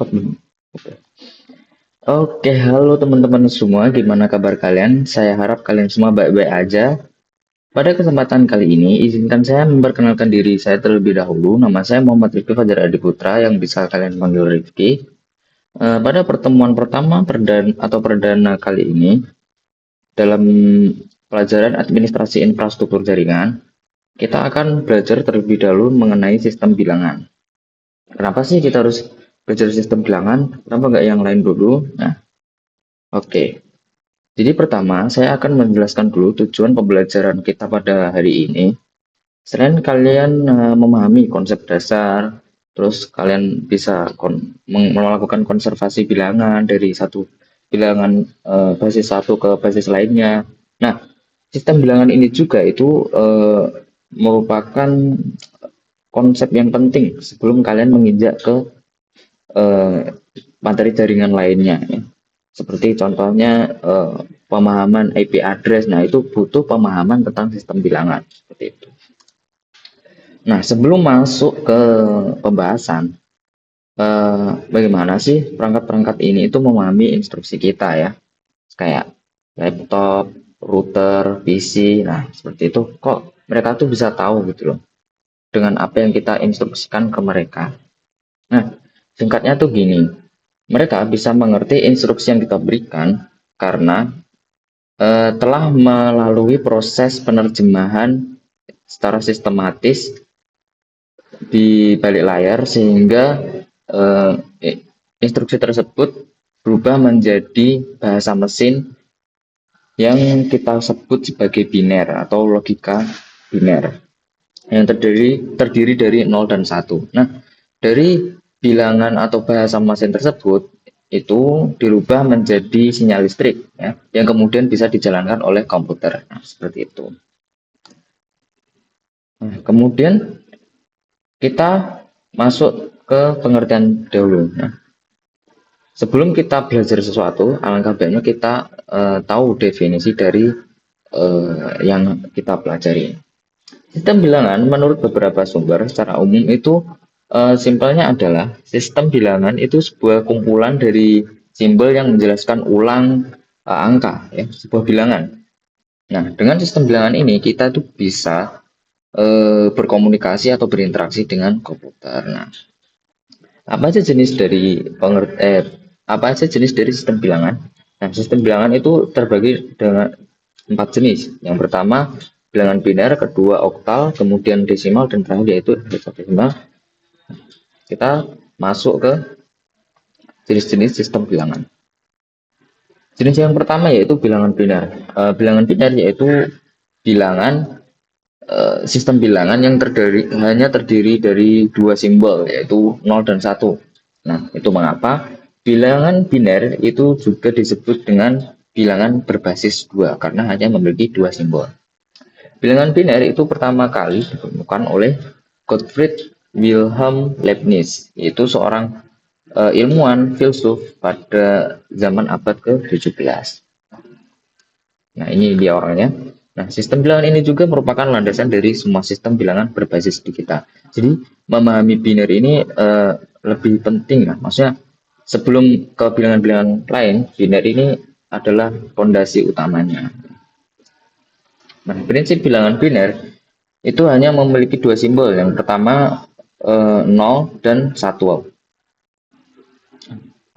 Oke, Oke, halo teman-teman semua, gimana kabar kalian? Saya harap kalian semua baik-baik aja. Pada kesempatan kali ini, izinkan saya memperkenalkan diri saya terlebih dahulu. Nama saya Muhammad Rifki Fajar Adi Putra, yang bisa kalian panggil Rifki. Pada pertemuan pertama perdana kali ini, dalam pelajaran administrasi infrastruktur jaringan, kita akan belajar terlebih dahulu mengenai sistem bilangan. Kenapa sih kita harus belajar sistem bilangan? Kenapa nggak yang lain dulu? Nah, oke. Jadi pertama, saya akan menjelaskan dulu tujuan pembelajaran kita pada hari ini. Selain kalian memahami konsep dasar, terus kalian bisa melakukan konservasi bilangan dari satu bilangan basis satu ke basis lainnya. Nah, sistem bilangan ini juga itu merupakan konsep yang penting sebelum kalian menginjak ke eh, materi jaringan lainnya, ya. Seperti contohnya pemahaman IP address. Nah, itu butuh pemahaman tentang sistem bilangan seperti itu. Nah, sebelum masuk ke pembahasan, bagaimana sih perangkat-perangkat ini itu memahami instruksi kita, ya, kayak laptop, router, PC. Nah, seperti itu. Kok mereka tuh bisa tahu gitu loh dengan apa yang kita instruksikan ke mereka. Nah, singkatnya tuh gini, mereka bisa mengerti instruksi yang kita berikan karena telah melalui proses penerjemahan secara sistematis di balik layar sehingga eh, instruksi tersebut berubah menjadi bahasa mesin yang kita sebut sebagai biner atau logika biner yang terdiri dari 0 dan 1. Nah, dari bilangan atau bahasa mesin tersebut itu dirubah menjadi sinyal listrik, ya, yang kemudian bisa dijalankan oleh komputer. Nah, seperti itu. Nah, kemudian kita masuk ke pengertian dahulu. Nah, sebelum kita belajar sesuatu, alangkah baiknya kita tahu definisi dari yang kita pelajari. Sistem bilangan menurut beberapa sumber secara umum itu simpelnya adalah sistem bilangan itu sebuah kumpulan dari simbol yang menjelaskan ulang angka, ya, sebuah bilangan. Nah, dengan sistem bilangan ini kita tuh bisa berkomunikasi atau berinteraksi dengan komputer. Nah, apa aja jenis dari apa aja jenis dari sistem bilangan? Nah, sistem bilangan itu terbagi dengan 4 jenis. Yang pertama bilangan biner, kedua oktal, kemudian desimal, dan terakhir yaitu hexadesimal. Kita masuk ke jenis-jenis sistem bilangan. Jenis yang pertama yaitu bilangan biner. Bilangan biner yaitu bilangan sistem bilangan yang hanya terdiri dari dua simbol yaitu 0 dan 1. Nah, itu mengapa bilangan biner itu juga disebut dengan bilangan berbasis 2 karena hanya memiliki dua simbol. Bilangan biner itu pertama kali ditemukan oleh Gottfried Wilhelm Leibniz, yaitu seorang ilmuwan filsuf pada zaman abad ke-17. Nah, ini dia orangnya. Nah, sistem bilangan ini juga merupakan landasan dari semua sistem bilangan berbasis digital. Jadi, memahami biner ini lebih penting lah. Maksudnya, sebelum ke bilangan-bilangan lain, biner ini adalah fondasi utamanya. Nah, prinsip bilangan biner itu hanya memiliki dua simbol. Yang pertama 0 dan 1.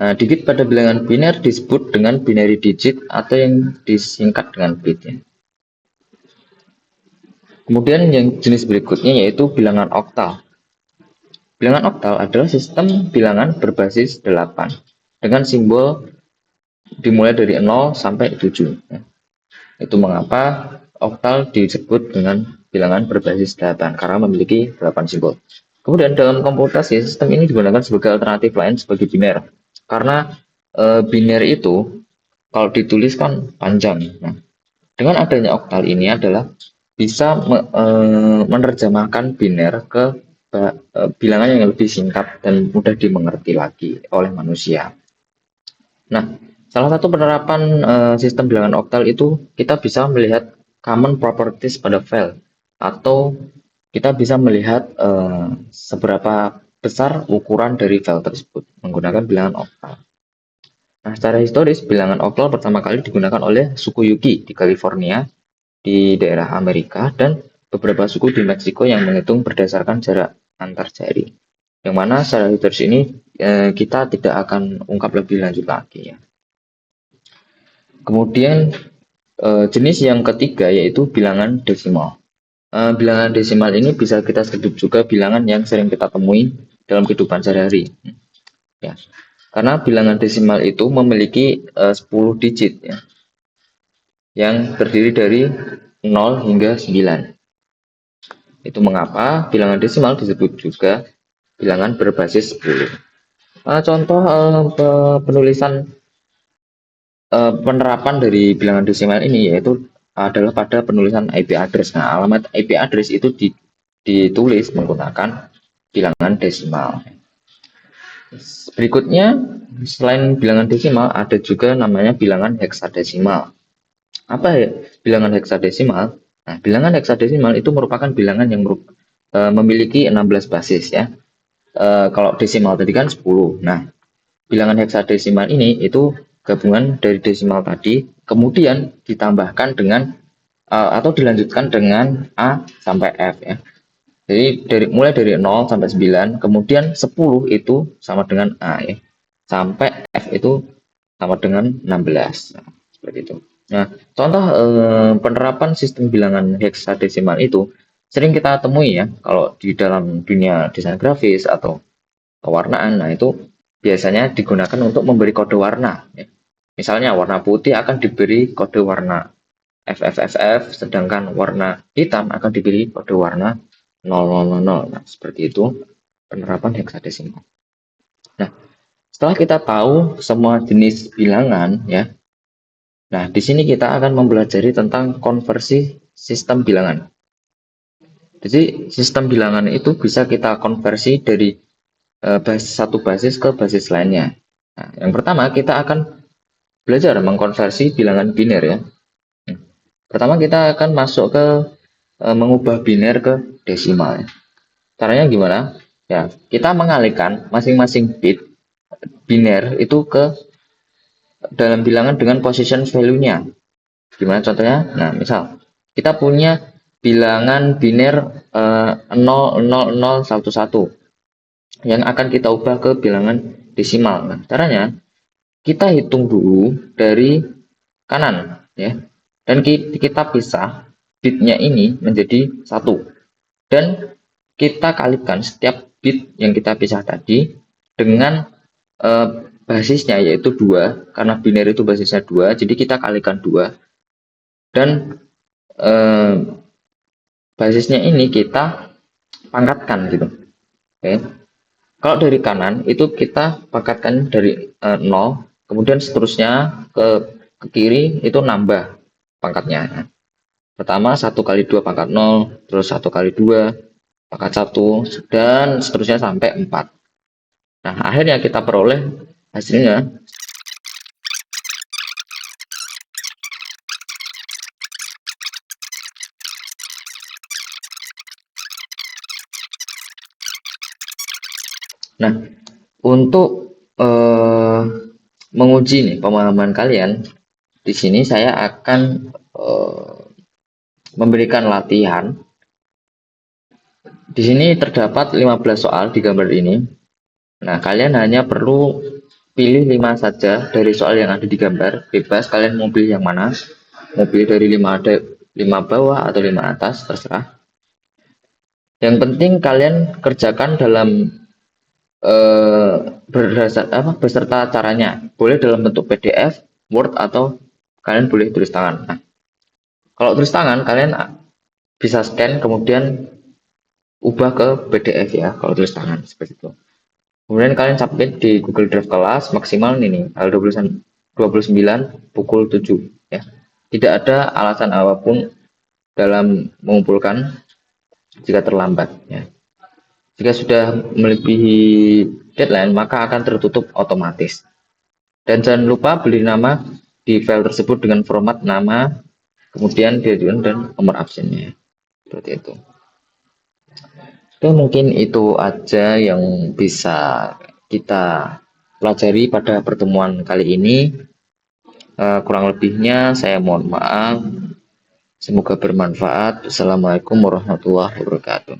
Nah, digit pada bilangan biner disebut dengan binary digit atau yang disingkat dengan bit, ya. Kemudian yang jenis berikutnya yaitu bilangan oktal. Bilangan oktal adalah sistem bilangan berbasis 8 dengan simbol dimulai dari 0 sampai 7. Itu mengapa oktal disebut dengan bilangan berbasis 8 karena memiliki 8 simbol. Kemudian dalam komputasi sistem ini digunakan sebagai alternatif lain sebagai biner. Karena biner itu kalau ditulis kan panjang. Nah, dengan adanya oktal ini adalah bisa menerjemahkan biner ke bilangan yang lebih singkat dan mudah dimengerti lagi oleh manusia. Nah, salah satu penerapan sistem bilangan oktal itu kita bisa melihat common properties pada file atau kita bisa melihat seberapa besar ukuran dari file tersebut menggunakan bilangan oktal. Nah, secara historis, bilangan oktal pertama kali digunakan oleh suku Yuki di California, di daerah Amerika, dan beberapa suku di Meksiko yang menghitung berdasarkan jarak antar jari. Yang mana secara historis ini kita tidak akan ungkap lebih lanjut lagi ya. Kemudian jenis yang ketiga yaitu bilangan desimal. Bilangan desimal ini bisa kita sebut juga bilangan yang sering kita temui dalam kehidupan sehari-hari. Ya. Karena bilangan desimal itu memiliki 10 digit ya, yang terdiri dari 0 hingga 9. Itu mengapa bilangan desimal disebut juga bilangan berbasis 10. Contoh penulisan penerapan dari bilangan desimal ini yaitu adalah pada penulisan IP address. Nah, alamat IP address itu ditulis menggunakan bilangan desimal. Berikutnya, selain bilangan desimal, ada juga namanya bilangan heksadesimal. Apa ya bilangan heksadesimal? Nah, bilangan heksadesimal itu merupakan bilangan yang memiliki 16 basis ya. Kalau desimal tadi kan 10. Nah, bilangan heksadesimal ini itu gabungan dari desimal tadi, kemudian ditambahkan dengan atau dilanjutkan dengan A sampai F ya. Jadi mulai dari 0 sampai 9, kemudian 10 itu sama dengan A ya. Sampai F itu sama dengan 16. Nah, seperti itu. Nah, contoh penerapan sistem bilangan heksadesimal itu sering kita temui ya kalau di dalam dunia desain grafis atau pewarnaan. Nah, itu biasanya digunakan untuk memberi kode warna ya. Misalnya warna putih akan diberi kode warna FFFF, sedangkan warna hitam akan diberi kode warna 0000. Nah, seperti itu penerapan heksadesimal. Nah, setelah kita tahu semua jenis bilangan ya. Nah, di sini kita akan mempelajari tentang konversi sistem bilangan. Jadi, sistem bilangan itu bisa kita konversi dari satu basis ke basis lainnya. Nah, yang pertama kita akan belajar mengkonversi bilangan biner ya. Pertama kita akan masuk ke mengubah biner ke desimal. Caranya gimana? Ya, kita mengalihkan masing-masing bit biner itu ke dalam bilangan dengan position value-nya. Gimana contohnya? Nah, misal kita punya bilangan biner 00011 yang akan kita ubah ke bilangan desimal. Nah, caranya kita hitung dulu dari kanan ya. Dan kita pisah bitnya ini menjadi satu. Dan kita kalikan setiap bit yang kita pisah tadi dengan basisnya yaitu 2, karena biner itu basisnya 2, jadi kita kalikan 2 dan basisnya ini kita pangkatkan gitu. Oke. Kalau dari kanan itu kita pangkatkan dari 0, kemudian seterusnya ke kiri itu nambah pangkatnya. Pertama 1 kali 2 pangkat 0, terus 1 kali 2 pangkat 1, dan seterusnya sampai 4. Nah, akhirnya kita peroleh hasilnya Nah, untuk menguji nih pemahaman kalian, di sini saya akan memberikan latihan. Di sini terdapat 15 soal di gambar ini. Nah, kalian hanya perlu pilih 5 saja dari soal yang ada di gambar. Bebas kalian mau pilih yang mana. Mau pilih dari 5 bawah atau 5 atas, terserah. Yang penting kalian kerjakan dalam beserta caranya. Boleh dalam bentuk PDF, Word, atau kalian boleh tulis tangan. Nah, kalau tulis tangan kalian bisa scan kemudian ubah ke PDF ya kalau tulis tangan seperti itu. Kemudian kalian submit di Google Drive kelas maksimal ini tanggal 29 pukul 7 ya. Tidak ada alasan apapun dalam mengumpulkan jika terlambat ya. Jika sudah melebihi deadline, maka akan tertutup otomatis. Dan jangan lupa beri nama di file tersebut dengan format nama, kemudian deadline dan nomor absennya. Seperti itu. Oke, mungkin itu aja yang bisa kita pelajari pada pertemuan kali ini. Kurang lebihnya saya mohon maaf. Semoga bermanfaat. Assalamualaikum warahmatullahi wabarakatuh.